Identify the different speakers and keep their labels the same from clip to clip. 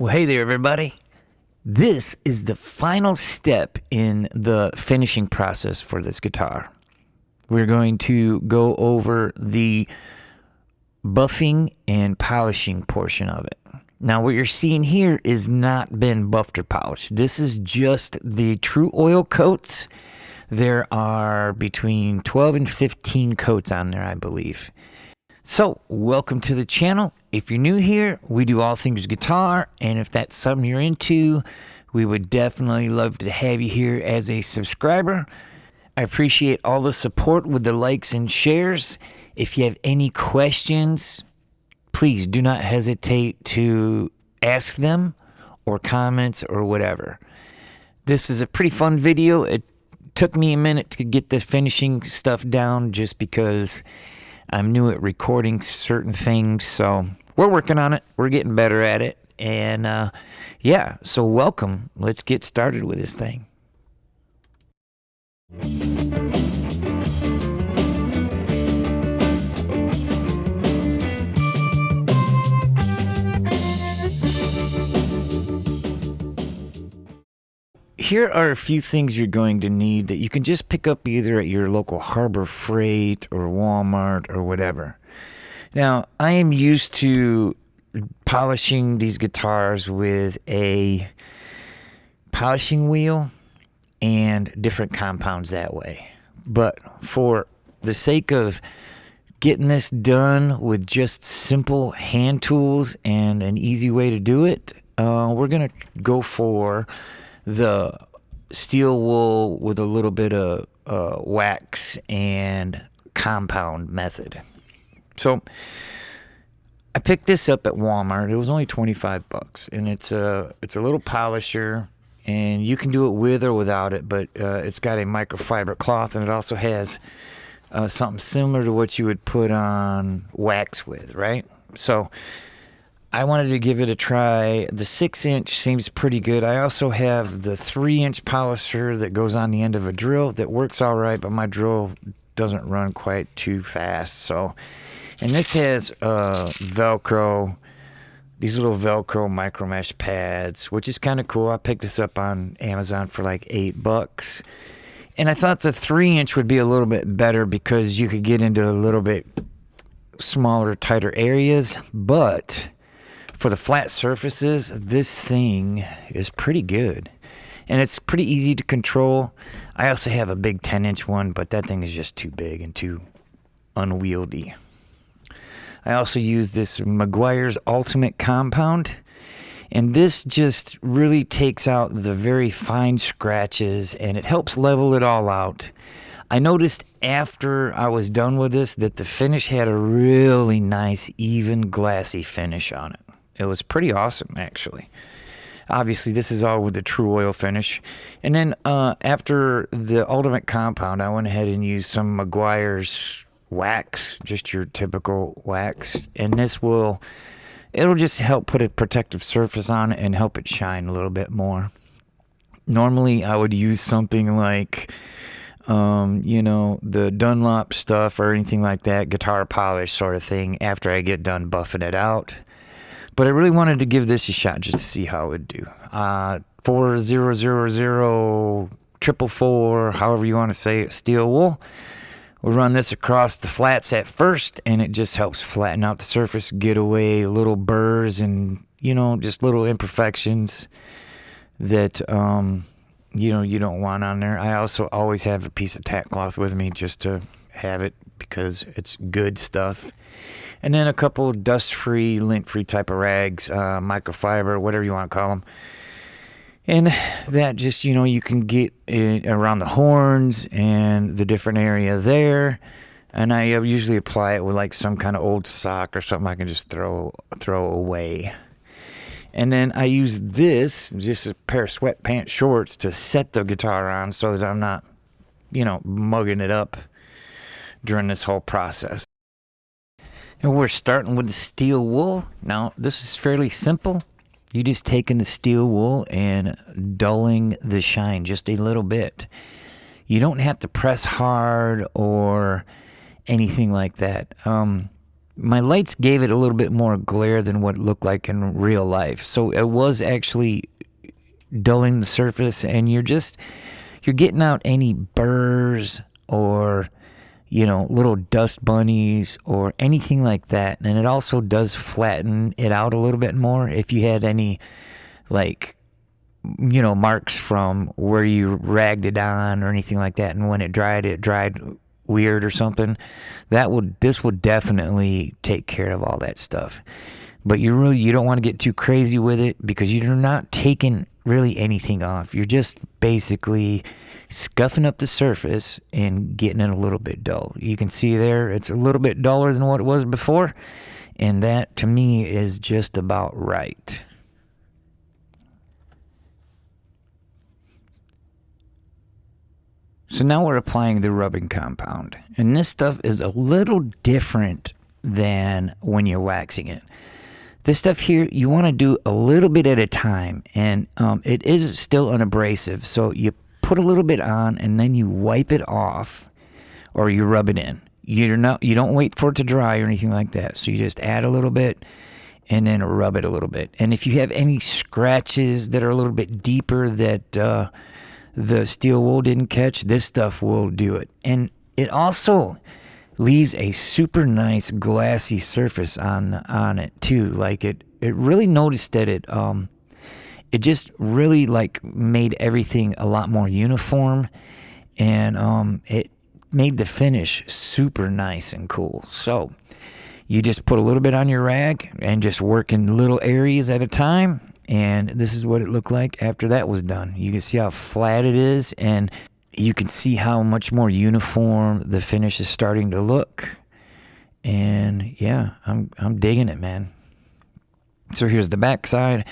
Speaker 1: Well, hey there, everybody. This is the final step in the finishing process for this guitar. We're going to go over the buffing and polishing portion of it. Now, what you're seeing here is not been buffed or polished. This is just the Tru-Oil coats. There are between 12 and 15 coats on there, I believe. So, welcome to the channel. If you're new here, we do all things guitar, and if that's something you're into, we would definitely love to have you here as a subscriber. I appreciate all the support with the likes and shares. If you have any questions, please do not hesitate to ask them or comments or whatever. This is a pretty fun video. It took me a minute to get the finishing stuff down just because I'm new at recording certain things, so we're working on it. We're getting better at it, and yeah, so welcome. Let's get started with this thing. Here are a few things you're going to need that you can just pick up either at your local Harbor Freight or Walmart or whatever. Now, I am used to polishing these guitars with a polishing wheel and different compounds that way. But for the sake of getting this done with just simple hand tools and an easy way to do it, we're going to go for the steel wool with a little bit of wax and compound method. So I picked this up at Walmart. It was only 25 bucks, and it's a little polisher, and you can do it with or without it, but it's got a microfiber cloth, and it also has something similar to what you would put on wax with, right? So I wanted to give it a try. The 6-inch seems pretty good. I also have the 3-inch polisher that goes on the end of a drill that works all right, but my drill doesn't run quite too fast. So, and this has Velcro, these little Velcro micro mesh pads, which is kind of cool. I picked this up on Amazon for like $8. And I thought the 3-inch would be a little bit better because you could get into a little bit smaller, tighter areas, but for the flat surfaces, this thing is pretty good. And it's pretty easy to control. I also have a big 10-inch one, but that thing is just too big and too unwieldy. I also use this Meguiar's Ultimate Compound. And this just really takes out the very fine scratches, and it helps level it all out. I noticed after I was done with this that the finish had a really nice, even, glassy finish on it. It was pretty awesome, actually. Obviously, this is all with the Tru-Oil finish. And then after the Ultimate Compound, I went ahead and used some Meguiar's wax, just your typical wax. And it'll just help put a protective surface on it and help it shine a little bit more. Normally, I would use something like, the Dunlop stuff or anything like that, guitar polish sort of thing, after I get done buffing it out. But I really wanted to give this a shot just to see how it would do. 4000 444, however you want to say it, steel wool. We'll run this across the flats at first, and it just helps flatten out the surface, get away little burrs and, just little imperfections that, you don't want on there. I also always have a piece of tack cloth with me just to have it because it's good stuff. And then a couple dust-free, lint-free type of rags, microfiber, whatever you want to call them. And that just, you can get it around the horns and the different area there. And I usually apply it with like some kind of old sock or something I can just throw away. And then I use this, just a pair of sweatpants shorts, to set the guitar on so that I'm not, mugging it up during this whole process. And we're starting with the steel wool. Now, this is fairly simple. You just taking the steel wool and dulling the shine just a little bit. You don't have to press hard or anything like that. my lights gave it a little bit more glare than what it looked like in real life. So it was actually dulling the surface, and you're getting out any burrs or, you know, little dust bunnies or anything like that. And it also does flatten it out a little bit more if you had any, like, you know, marks from where you ragged it on or anything like that. And when it dried weird or something. This will definitely take care of all that stuff. But you don't want to get too crazy with it, because you're not taking really anything off. You're just basically scuffing up the surface and getting it a little bit dull. You can see there, it's a little bit duller than what it was before, and that to me is just about right. So now we're applying the rubbing compound, and this stuff is a little different than when you're waxing it. This stuff here, you want to do a little bit at a time, and it is still an abrasive, so you put a little bit on and then you wipe it off, or you rub it in. You don't wait for it to dry or anything like that, so you just add a little bit and then rub it a little bit. And if you have any scratches that are a little bit deeper that the steel wool didn't catch, this stuff will do it. And it also leaves a super nice glassy surface on it too. Like it really noticed that it just really like made everything a lot more uniform, and it made the finish super nice and cool. So you just put a little bit on your rag and just work in little areas at a time. And this is what it looked like after that was done. You can see how flat it is, and you can see how much more uniform the finish is starting to look. And yeah, I'm digging it, man. So here's the back side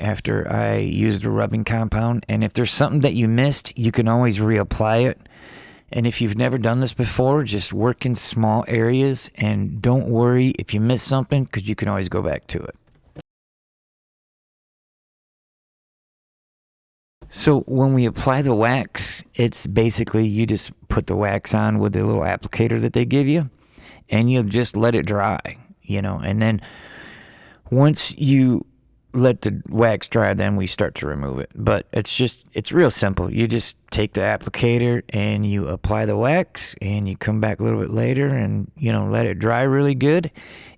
Speaker 1: after I used the rubbing compound. And if there's something that you missed, you can always reapply it. And if you've never done this before, just work in small areas, and don't worry if you miss something, because you can always go back to it. So when we apply the wax, it's basically you just put the wax on with the little applicator that they give you, and you just let it dry, you know. And then once you let the wax dry, then we start to remove it. But it's real simple. You just take the applicator and you apply the wax, and you come back a little bit later and, you know, let it dry really good,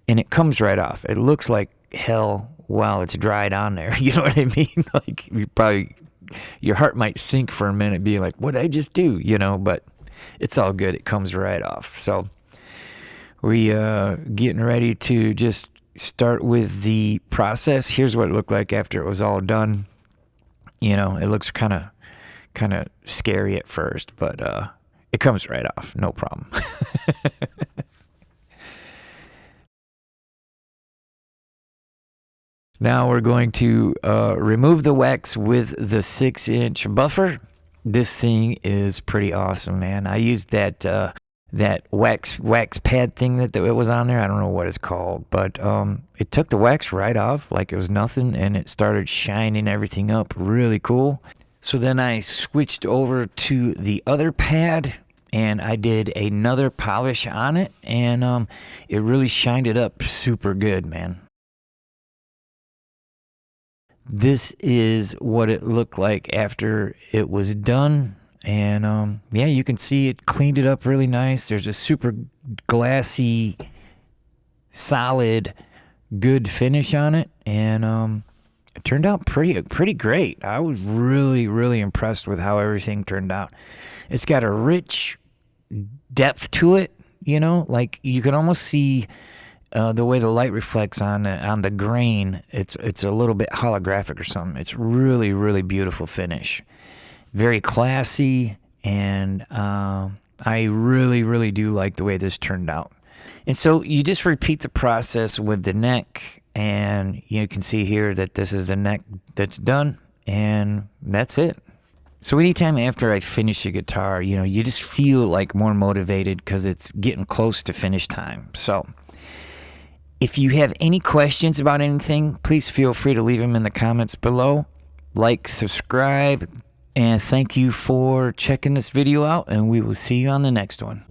Speaker 1: and it comes right off. It looks like hell while it's dried on there. You know what I mean? Like your heart might sink for a minute being like, what did I just do? You know, but it's all good. It comes right off. So we getting ready to just start with the process. Here's what it looked like after it was all done. You know, it looks kind of scary at first, but it comes right off. No problem. Now we're going to remove the wax with the 6-inch buffer. This thing is pretty awesome, man. I used that wax pad thing that it was on there. I don't know what it's called, but it took the wax right off like it was nothing, and it started shining everything up really cool. So then I switched over to the other pad, and I did another polish on it, and it really shined it up super good, man. This is what it looked like after it was done. And yeah, you can see it cleaned it up really nice. There's a super glassy, solid, good finish on it. And it turned out pretty great. I was really, really impressed with how everything turned out. It's got a rich depth to it, you know, like you can almost see the way the light reflects on the grain. It's a little bit holographic or something. It's really, really beautiful finish. Very classy, and I really, really do like the way this turned out. And so you just repeat the process with the neck, and you can see here that this is the neck that's done, and that's it. So anytime after I finish a guitar, you know, you just feel like more motivated because it's getting close to finish time. So if you have any questions about anything, please feel free to leave them in the comments below. Like, subscribe, and thank you for checking this video out, and we will see you on the next one.